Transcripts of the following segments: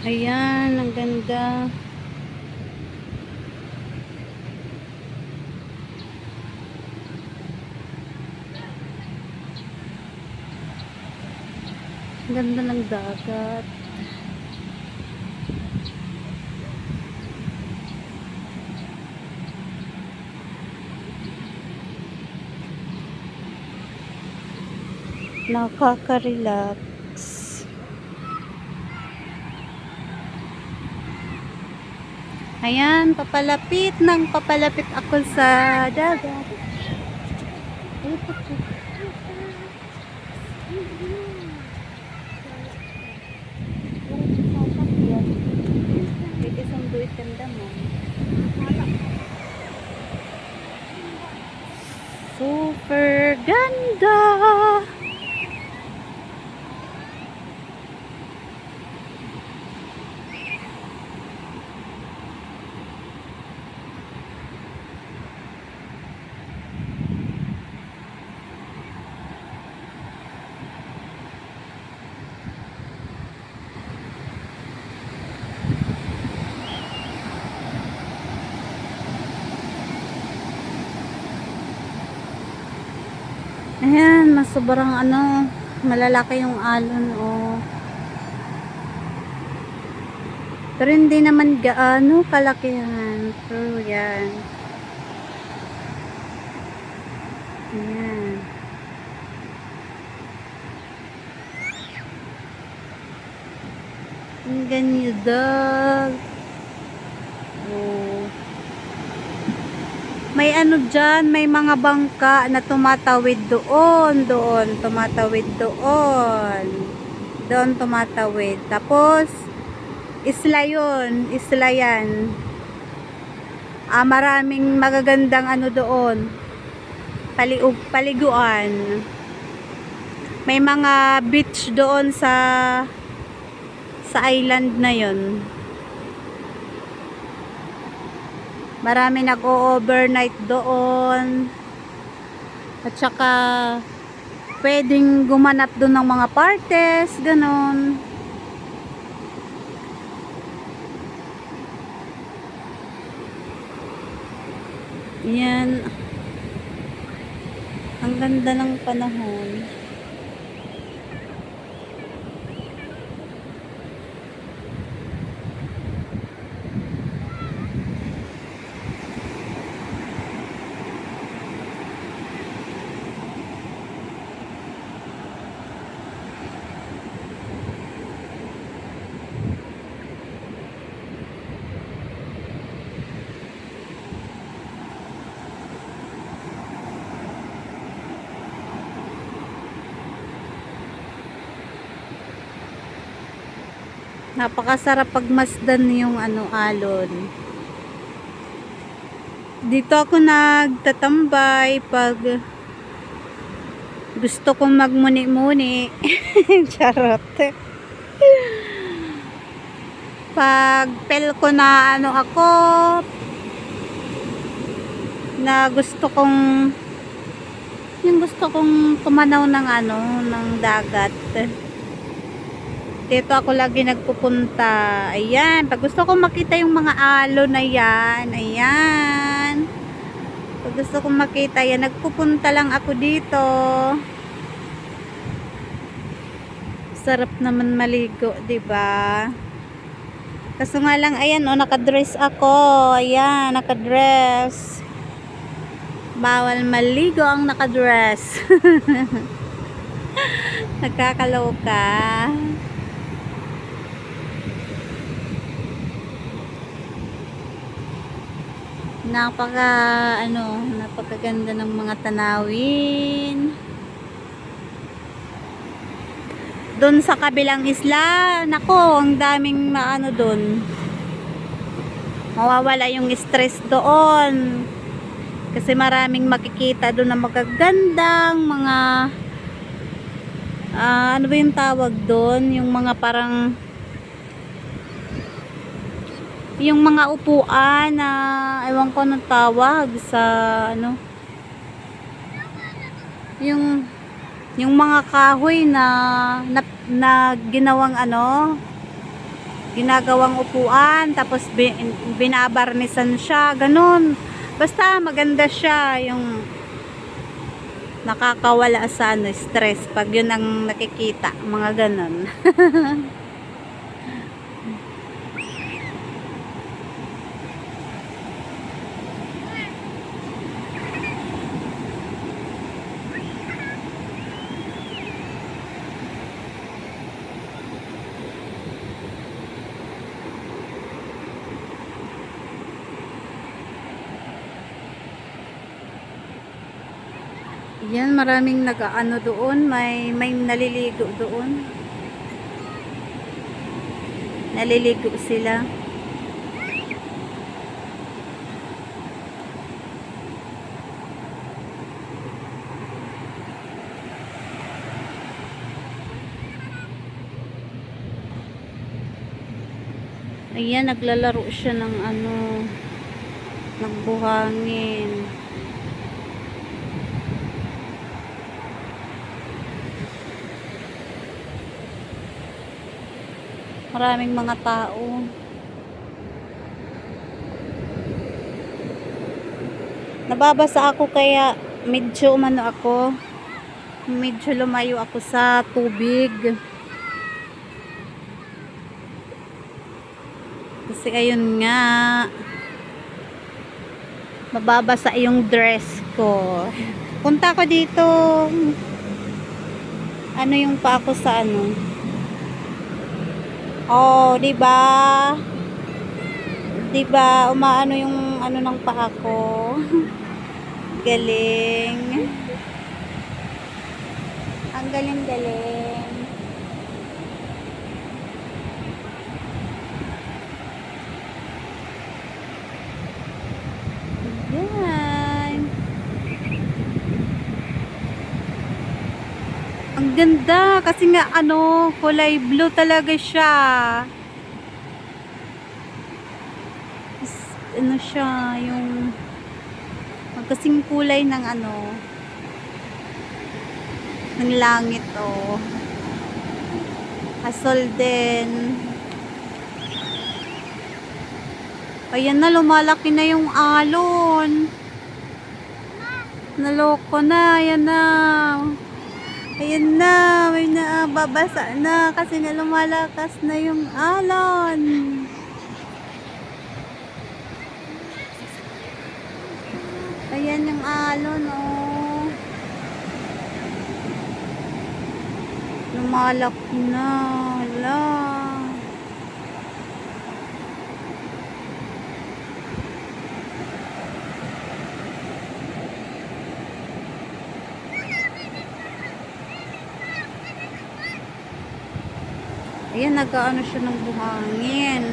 Ayan, ang ganda. Ang ganda ng dagat. Nakaka-relax. Ayan, papalapit ako sa dagat. Super ganda. Ayan, mas sobrang malalaki yung alon, oh. Pero hindi naman gaano kalakihan. Pero yan. Ayan. Ang ganda. Oh. May dyan, may mga bangka na tumatawid doon, tumatawid doon. Doon tumatawid. Tapos, isla yan. Maraming magagandang doon. Paliguan. May mga beach doon sa island na yon. Marami nag-o-overnight doon. At saka pwedeng gumanap doon ng mga parties, ganon. Yan. Ang ganda ng panahon. Napakasarap pagmasdan yung alon. Dito ako nagtatambay pag gusto kong magmuni-muni. Charot. Pag pel ko na ako na gusto kong tumanaw ng ng dagat. Dito ako lagi nagpupunta. Ayan, pag gusto kong makita yung mga alon na yan, ayan. Pag gusto kong makita yan, nagpupunta lang ako dito. Sarap naman maligo, 'di ba? Kaso nga lang, ayan, nakadress ako. Ayan, nakadress. Bawal maligo ang nakadress. Nagkakaloka. Napakaganda ng mga tanawin. Doon sa kabilang isla, nako, ang daming doon. Mawawala yung stress doon. Kasi maraming makikita doon na magagandang mga ano ba yung tawag doon? Yung mga parang yung mga upuan na ewan ko anong tawag sa yung mga kahoy na ginawang ginagawang upuan, tapos binabarnisan siya, ganun. Basta maganda siya, yung nakakawala sa ano, stress pag yun ang nakikita, mga ganun. Yan, maraming nag-ano doon, may naliligo doon. Naliligo sila. Ayan, naglalaro siya ng ano, nagbuhangin. Maraming mga tao. Nababasa ako kaya medyo medyo lumayo ako sa tubig. Kasi ayun nga, mababasa yung dress ko. Punta ko dito. Ano yung pa ako sa ano? Oh, 'di ba? 'Di ba umaano yung ano ng paa ko? Galing. Ang galing-galing. Yan. Ang ganda kasi nga ano, kulay blue talaga siya. Ano siya, yung magkasing kulay ng ano, ng langit, oh. Asol din. Ayan na, lumalaki na yung alon. Naloko na, ayan na. Ayan na, may babasa na kasi nga lumalakas na yung alon. Ayan yung alon, oh. Lumalaki na, hala. Ayan, nag-ano siya ng buhangin.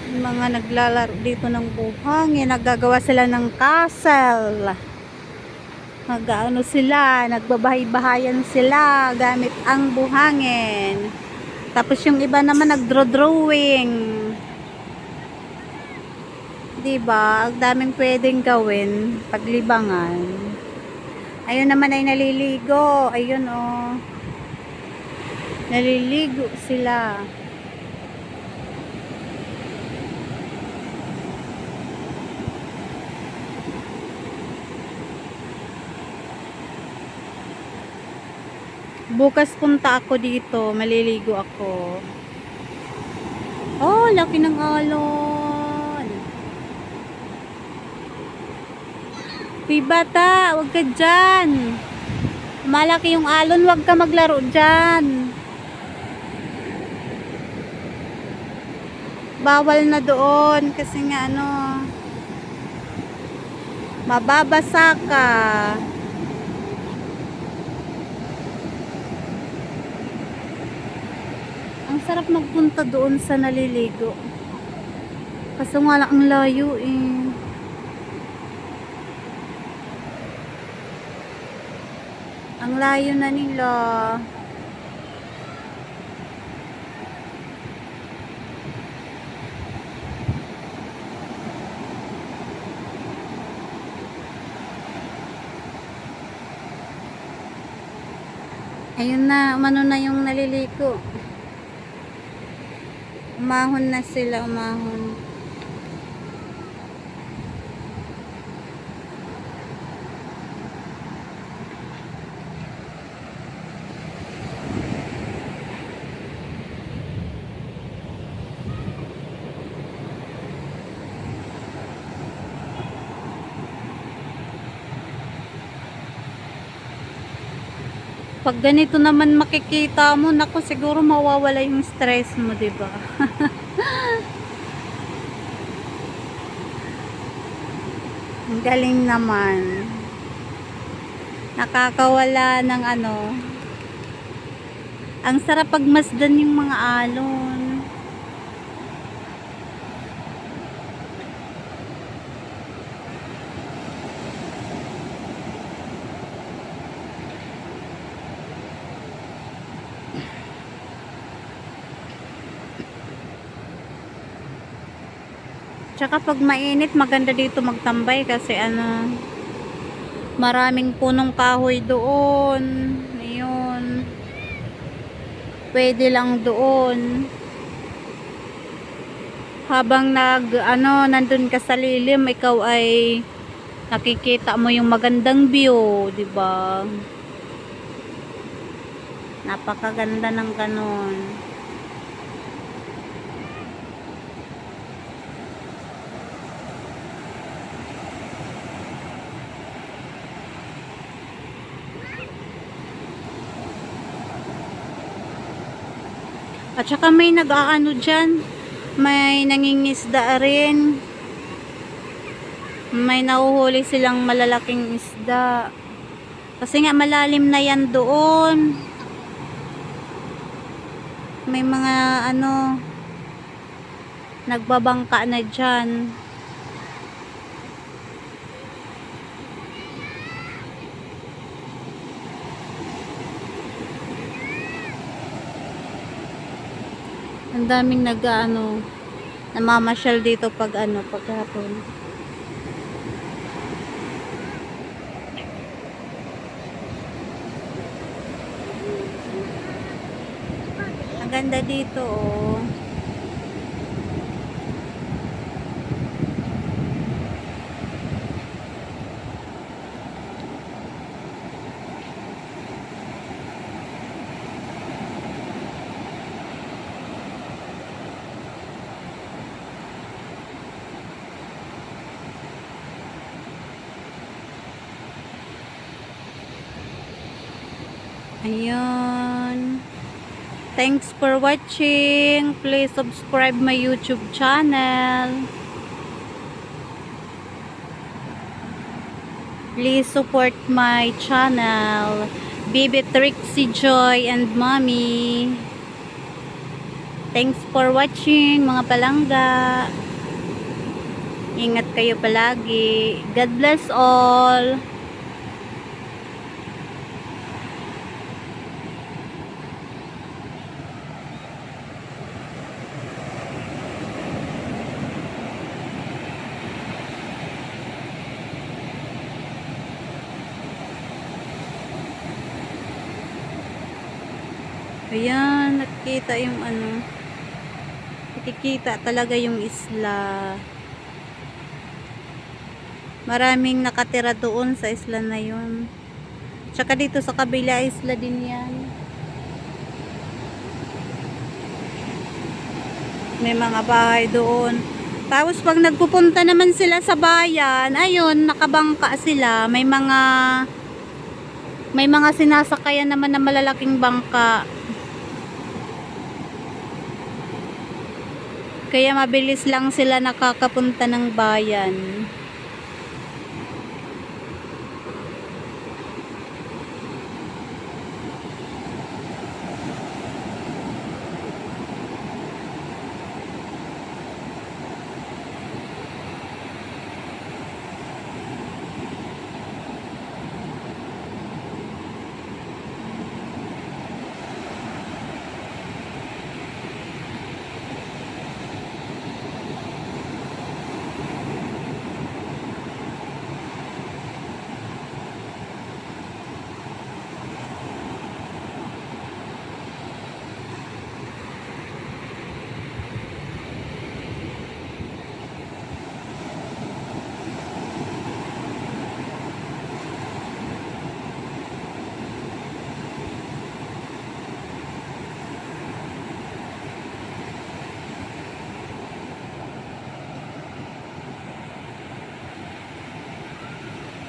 Yung mga naglalaro dito ng buhangin, naggagawa sila ng castle. Nag-ano sila, nagbabahay-bahayan sila gamit ang buhangin. Tapos yung iba naman nagdraw-drawing. Diba? Ang daming pwedeng gawin paglibangan. Ayun naman ay naliligo. Ayun, oh. Naliligo sila. Bukas punta ako dito, maliligo ako. Oh, laki ng alon. Uy, bata, wag ka dyan. Malaki yung alon, wag ka maglaro dyan. Bawal na doon kasi nga ano, mababasa ka. Ang sarap magpunta doon sa naliligo. Kasi nga lang ang layo eh. Ang layo na nila. Ayun na, umano na yung naliligo. Umahon na sila, umahon. Pag ganito naman makikita mo, naku, siguro mawawala yung stress mo, 'di ba? Ang galing naman. Nakakawala ng ano. Ang sarap pagmasdan yung mga alon. Tsaka pag mainit, maganda dito magtambay kasi ano, maraming punong kahoy doon. Ayun. Pwede lang doon. Habang nandun ka sa lilim, ikaw ay nakikita mo yung magandang view, 'di ba? Napakaganda ng ganon. At saka may nag-aano dyan, may nangingisda rin, may nahuhuli silang malalaking isda kasi nga malalim na yan doon. May mga ano, nagbabangka na dyan. Ang daming namamasyal dito pag hapon. Ang ganda dito, oh. Ayun. Thanks for watching. Please subscribe my YouTube channel. Please support my channel. Baby Trixie Joy and Mommy. Thanks for watching, mga palangga. Ingat kayo palagi. God bless all. Ayan, nakikita yung nakikita talaga yung isla. Maraming nakatira doon sa isla na yun. Tsaka dito sa kabila isla din yan. May mga bahay doon. Tapos pag nagpupunta naman sila sa bayan, ayun, nakabangka sila. May mga sinasakayan naman na malalaking bangka. Kaya mabilis lang sila nakakapunta ng bayan.